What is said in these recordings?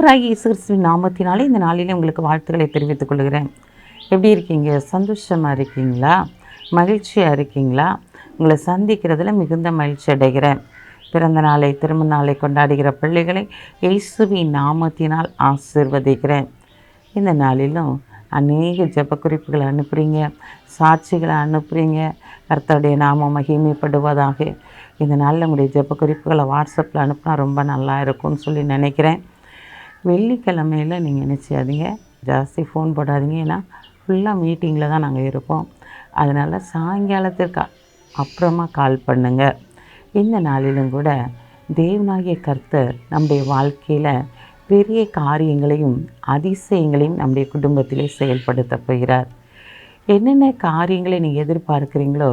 ஆண்டவராகிய இயேசு கிறிஸ்துவின் நாமத்தினாலே இந்த நாளிலே உங்களுக்கு வாழ்த்துக்களை தெரிவித்துக் கொள்கிறேன். எப்படி இருக்கீங்க? சந்தோஷமாக இருக்கீங்களா? மகிழ்ச்சியாக இருக்கீங்களா? உங்களை சந்திக்கிறதுல மிகுந்த மகிழ்ச்சி அடைகிறேன். பிறந்த நாளை திருமண நாளை கொண்டாடுகிற பிள்ளைகளை இயேசுவின் நாமத்தினால் ஆசீர்வதிக்கிறேன். இந்த நாளிலும் அநேக ஜெப குறிப்புகளை அனுப்புகிறீங்க, சாட்சிகளை அனுப்புகிறீங்க. கர்த்தருடைய நாமம் மகிமைப்படுவதாக. இந்த நாளில் உங்களுடைய ஜெப குறிப்புகளை வாட்ஸ்அப்பில் அனுப்புனா ரொம்ப நல்லா இருக்கும்னு சொல்லி நினைக்கிறேன். வெள்ளிக்கிழமையில் நீங்கள் நினச்சாதீங்க, ஜாஸ்தி ஃபோன் போடாதீங்க. ஏன்னா ஃபுல்லாக மீட்டிங்கில் தான் நாங்கள் இருப்போம். அதனால் சாயங்காலத்திற்கு அப்புறமா கால் பண்ணுங்கள். இந்த நாளிலும் கூட தேவனாகிய கர்த்தர் நம்முடைய வாழ்க்கையில் பெரிய காரியங்களையும் அதிசயங்களையும் நம்முடைய குடும்பத்திலே செயல்படுத்த போகிறார். என்னென்ன காரியங்களை நீங்கள் எதிர்பார்க்குறீங்களோ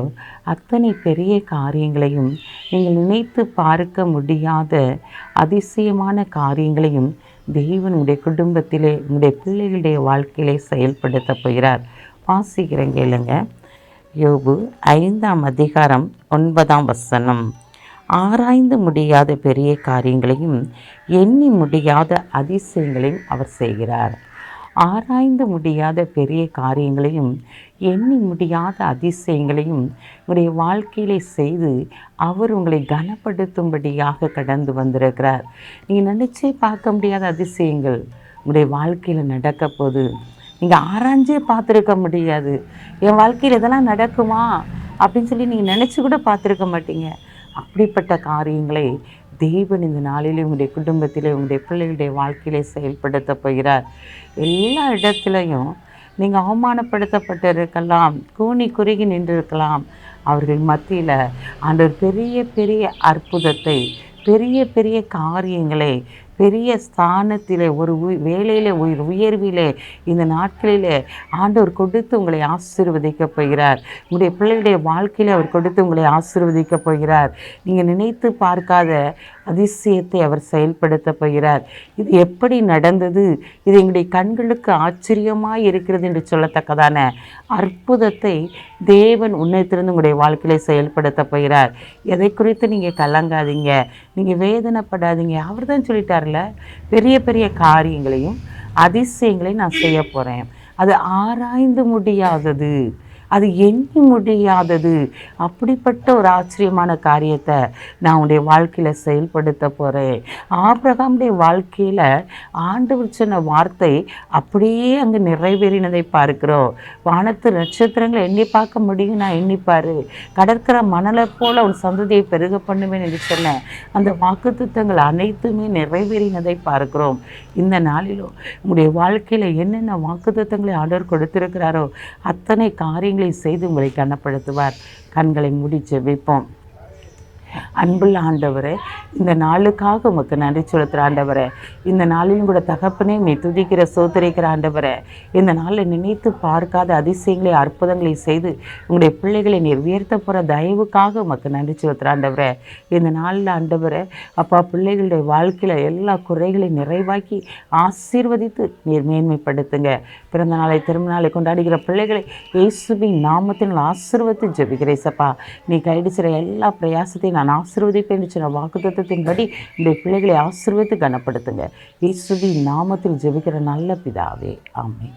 அத்தனை பெரிய காரியங்களையும், நீங்கள் நினைத்து பார்க்க முடியாத அதிசயமான காரியங்களையும் தேவன் உடைய குடும்பத்திலே, உங்களுடைய பிள்ளைகளுடைய வாழ்க்கையிலே செயல்படுத்த போகிறார். வாசிக்கிறேன் கேளுங்க. யோபு 5ஆம் அதிகாரம் 9ஆம் வசனம். ஆராய்ந்து முடியாத பெரிய காரியங்களையும் எண்ணி முடியாத அதிசயங்களையும் அவர் செய்கிறார். ஆராய்ந்து முடியாத பெரிய காரியங்களையும் எண்ணி முடியாத அதிசயங்களையும் உங்களுடைய வாழ்க்கையிலே செய்து அவர் உங்களை கனப்படுத்தும்படியாக கடந்து வந்திருக்கிறார். நீங்கள் நினச்சே பார்க்க முடியாத அதிசயங்கள் உங்களுடைய வாழ்க்கையில் நடக்க போகுது. நீங்கள் ஆராய்ஞ்சே பார்த்துருக்க முடியாது. என் வாழ்க்கையில் இதெல்லாம் நடக்குமா அப்படின்னு சொல்லி நீங்கள் நினச்சி கூட பார்த்துருக்க மாட்டீங்க. அப்படிப்பட்ட காரியங்களை தேவன் இந்த நாளிலே உங்களுடைய குடும்பத்திலே, உங்களுடைய பிள்ளைகளுடைய வாழ்க்கையிலே செயல்படுத்த போகிறார். எல்லா இடத்துலையும் நீங்கள் அவமானப்படுத்தப்பட்டு இருக்கலாம், கூனி குறுகி நின்றிருக்கலாம். அவர்கள் மத்தியில் ஆண்டவர் பெரிய பெரிய அற்புதத்தை, பெரிய பெரிய காரியங்களை, பெரிய ஸ்தானத்திலே, ஒரு வேலையிலே, உயர்விலே இந்த நாட்களிலே ஆண்டவர் கொடுத்து உங்களை ஆசீர்வதிக்க போகிறார். உங்களுடைய பிள்ளைகளுடைய வாழ்க்கையில் அவர் கொடுத்து உங்களை ஆசீர்வதிக்க போகிறார். நீங்கள் நினைத்து பார்க்காத அதிசயத்தை அவர் செயல்படுத்த போகிறார். இது எப்படி நடந்தது, இது எங்களுடைய கண்களுக்கு ஆச்சரியமாக இருக்கிறது என்று சொல்லத்தக்கதான அற்புதத்தை தேவன் உன்னதத்திலிருந்து உங்களுடைய வாழ்க்கையில செயல்படுத்த போகிறார். எதை குறித்து நீங்கள் கலங்காதீங்க, நீங்கள் வேதனைப்படாதீங்க. அவர் தான் சொல்லிட்டார்ல, பெரிய பெரிய காரியங்களையும் அதிசயங்களையும் நான் செய்ய போகிறேன். அது ஆராய்ந்து முடியாதது, அது எண்ணி முடியாதது. அப்படிப்பட்ட ஒரு ஆச்சரியமான காரியத்தை நான் உன்னுடைய வாழ்க்கையில் செயல்படுத்த போகிறேன். ஆபிரகாமுடைய வாழ்க்கையில் ஆண்டவர் சொன்ன வார்த்தை அப்படியே அங்கே நிறைவேறினதை பார்க்கிறோம். வானத்து நட்சத்திரங்களை எண்ணி பார்க்க முடியும், நான் எண்ணிப்பார். கடற்கரை மணலை போல் உன் சந்ததியை பெருக பண்ணுவேன் என்று சொன்னேன். அந்த வாக்குத்தத்தங்கள் அனைத்துமே நிறைவேறினதை பார்க்கிறோம். இந்த நாளிலும் உங்களுடைய வாழ்க்கையில் என்னென்ன வாக்குத்தத்தங்களை ஆண்டவர் கொடுத்திருக்கிறாரோ அத்தனை காரியங்களை செய்து உங்களை கனப்படுத்துவார். கண்களை மூடி ஜெபிப்போம். அன்புள்ள ஆண்டவரே, இந்த நாளுக்காக உமக்கு நன்றி செலுத்துகிற ஆண்டவரே, இந்த நாளிலும் கூட தகப்பனே நீ துதிக்கிற சோதரிக்கிற ஆண்டவரே, இந்த நாளில் நினைத்து பார்க்காத அதிசயங்களை அற்புதங்களை செய்து உங்களுடைய பிள்ளைகளை நீர் உயர்த்த போகிற தயவுக்காக உமக்கு நன்றி செலுத்துகிற ஆண்டவரே. இந்த நாளில் ஆண்டவரே அப்பா, பிள்ளைகளுடைய வாழ்க்கையில் எல்லா குறைகளையும் நிறைவாக்கி ஆசீர்வதித்து நீர் மேன்மைப்படுத்துங்க. பிறந்த நாளை திருமண நாளை கொண்டாடுகிற பிள்ளைகளை இயேசுவின் நாமத்தில் ஆசீர்வதித்து ஜெபிக்கிறேசப்பா. நீ கைடிச்சிற எல்லா பிரயாசத்தையும் நான் ஆசீர்வதிப்பேன் என்று சொன்ன வாக்குத்தத்தத்தின்படி இந்த பிள்ளைகளை ஆசீர்வதித்து கனப்படுத்துங்க. இயேசுவின் நாமத்தில் ஜெபிக்கிற நல்ல பிதாவே, ஆமென்.